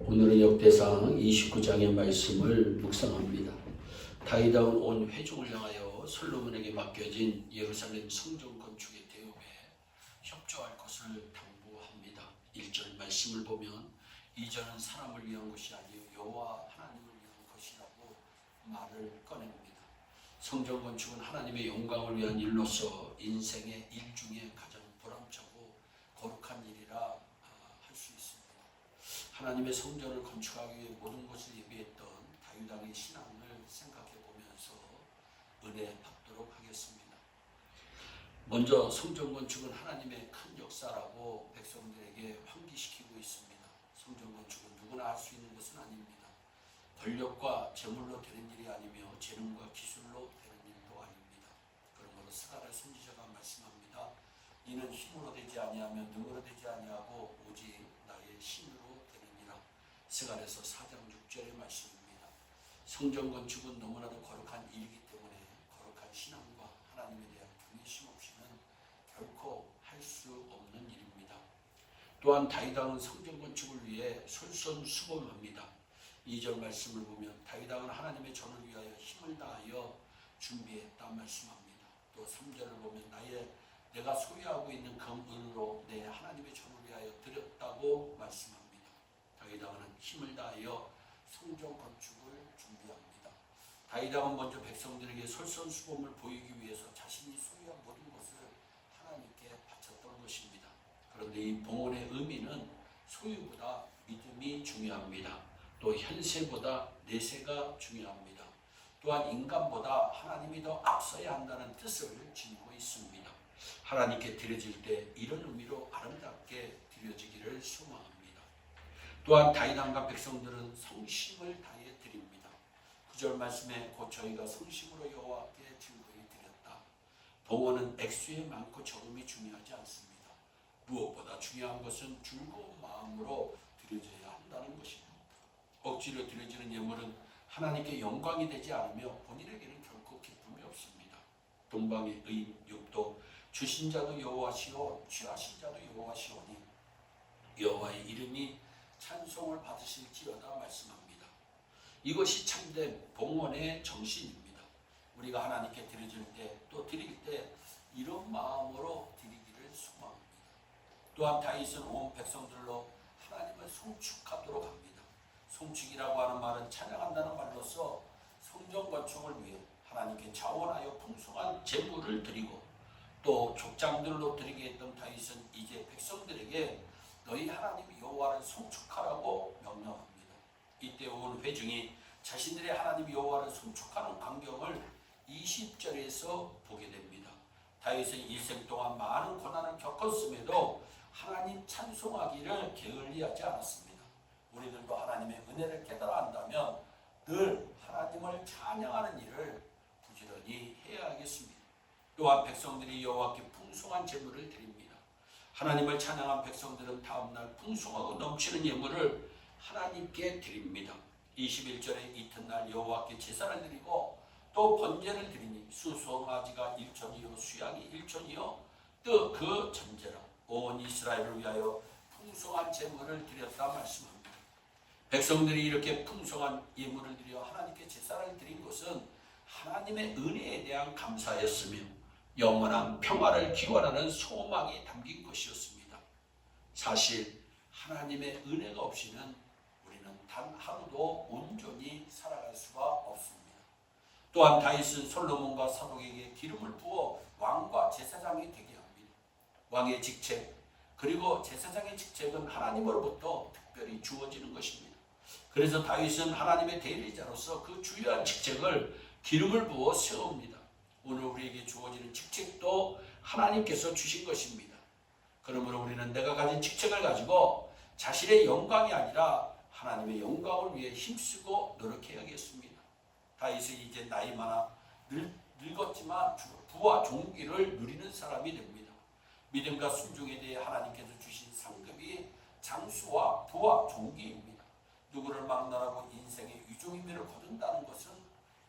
오늘은 역대상 29장의 말씀을 묵상합니다. 다윗왕은 온 회중을 향하여 솔로몬에게 맡겨진 예루살렘 성전 건축의 대업에 협조할 것을 당부합니다. 1절 말씀을 보면 이전은 사람을 위한 것이 아니요 여호와 하나님을 위한 것이라고 말을 꺼냅니다. 성전 건축은 하나님의 영광을 위한 일로서 인생의 일 중에 가장 보람차고 거룩한 일이라 할 수 있습니다. 하나님의 성전을 건축하기 위해 모든 것을 예비했던 다윗왕의 신앙을 생각해 보면서 은혜 받도록 하겠습니다. 먼저 성전 건축은 하나님의 큰 역사라고 백성들에게 환기시키고 있습니다. 성전 건축은 누구나 할 수 있는 것은 아닙니다. 권력과 재물로 되는 일이 아니며 재능과 기술로 되는 일도 아닙니다. 그러므로 스가랴 선지자가 말씀합니다. 이는 힘으로 되지 아니하며 능으로 되지 아니하고 오직 나의 신으로 되느니라. 스가랴서 4장 6절의 말씀입니다. 성전 건축은 너무나도 거룩한 일이기 때문에 거룩한 신앙과 하나님에 대한 경외심 없이는 결코 할 수 없는 일입니다. 또한 다윗왕은 성전 건축을 위해 솔선수범합니다. 2절 말씀을 보면 다윗왕은 하나님의 전을 위하여 힘을 다하여 준비했다 말씀합니다. 또 3절을 보면 내가 소유하고 있는 금은으로 내 하나님의 전을 위하여 드렸다고 말씀합니다. 다윗왕은 힘을 다하여 성전 건축을 준비합니다. 다윗왕은 먼저 백성들에게 솔선수범을 보이기 위해서 자신이 소유한 모든 것을 하나님께 바쳤던 것입니다. 그런데 이 봉헌의 의미는 소유보다 믿음이 중요합니다. 또 현세보다 내세가 중요합니다. 또한 인간보다 하나님이 더 앞서야 한다는 뜻을 지니고 있습니다. 하나님께 드려질 때 이런 의미로 아름답게 드려지기를 소망합니다. 또한 다윗왕과 백성들은 성심을 다해 드립니다. 9절 말씀에 곧 저희가 성심으로 여호와께 즐거이 드렸다. 봉헌은 액수에 많고 적음이 중요하지 않습니다. 무엇보다 중요한 것은 즐거운 마음으로 드려져야 한다는 것입니다. 억지로 드려지는 예물은 하나님께 영광이 되지 않으며 본인에게는 결코 기쁨이 없습니다. 동방의 의인 욥도 주신 자도 여호와시오 취하신 자도 여호와시오니 여호와의 이름이 찬송을 받으실지어다 말씀합니다. 이것이 참된 봉헌의 정신입니다. 우리가 하나님께 드려질 때 또 드릴 때 이런 마음으로 드리기를 소망합니다. 또한 다윗은 온 백성들로 하나님을 송축하도록 합니다. 송축이라고 하는 말은 찬양한다는 말로서 성전 건축을 위해 하나님께 자원하여 풍성한 제물을 드리고 또 족장들로 드리게 했던 다윗은 이제 백성들에게 너희 하나님 여호와를 송축하라고 명령합니다. 이때 온 회중이 자신들의 하나님 여호와를 송축하는 광경을 20절에서 보게 됩니다. 다윗은 일생 동안 많은 고난을 겪었음에도 하나님 찬송하기를 게을리하지 않았습니다. 우리들도 하나님의 은혜를 깨달아 한다면 늘 하나님을 찬양하는 일을 부지런히 해야 하겠습니다. 또한 백성들이 여호와께 풍성한 제물을 드립니다. 하나님을 찬양한 백성들은 다음날 풍성하고 넘치는 예물을 하나님께 드립니다. 21절에 이튿날 여호와께 제사를 드리고 또 번제를 드리니 수송아지가 1천이요 수양이 1천이요 또 그 전제라 온 이스라엘을 위하여 풍성한 제물을 드렸다 말씀합니다. 백성들이 이렇게 풍성한 예물을 드려 하나님께 제사를 드린 것은 하나님의 은혜에 대한 감사였으며 영원한 평화를 기원하는 소망이 담긴 것이었습니다. 사실 하나님의 은혜가 없이는 우리는 단 하루도 온전히 살아갈 수가 없습니다. 또한 다윗은 솔로몬과 사독에게 기름을 부어 왕과 제사장이 되게 합니다. 왕의 직책 그리고 제사장의 직책은 하나님으로부터 특별히 주어지는 것입니다. 그래서 다윗은 하나님의 대리자로서 그 주요한 직책을 기름을 부어 세웁니다. 오늘 우리에게 주어지는 직책도 하나님께서 주신 것입니다. 그러므로 우리는 내가 가진 직책을 가지고 자신의 영광이 아니라 하나님의 영광을 위해 힘쓰고 노력해야겠습니다. 다윗은 이제 나이 많아 늙었지만 부와 존귀를 누리는 사람이 됩니다. 믿음과 순종에 대해 하나님께서 주신 상급이 장수와 부와 존귀입니다. 누구를 막론하고 인생의 위종의미를 거둔다는 것은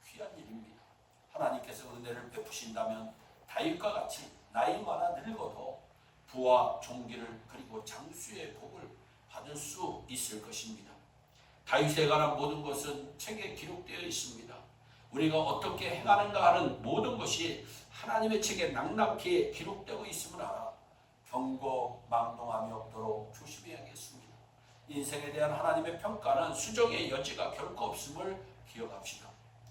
귀한 일입니다. 하나님께서 은혜를 베푸신다면 다윗과 같이 나이 많아 늙어도 부와 존귀를 그리고 장수의 복을 받을 수 있을 것입니다. 다윗에 관한 모든 것은 책에 기록되어 있습니다. 우리가 어떻게 행하는가 하는 모든 것이 하나님의 책에 낭락히 기록되고 있음을 알아 경고 망동함이 없도록 조심해야겠습니다. 인생에 대한 하나님의 평가는 수정의 여지가 결코 없음을 기억합시다.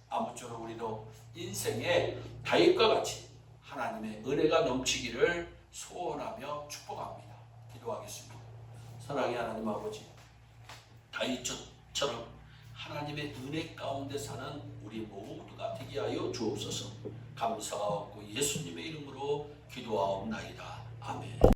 아무쪼록 우리도 인생에 다윗과 같이 하나님의 은혜가 넘치기를 소원하며 축복합니다. 기도하겠습니다. 사랑의 하나님 아버지, 다윗처럼 하나님의 은혜 가운데 사는 우리 모두가 되게 하여 주옵소서. 감사하고 예수님의 이름으로 기도하옵나이다. 아멘.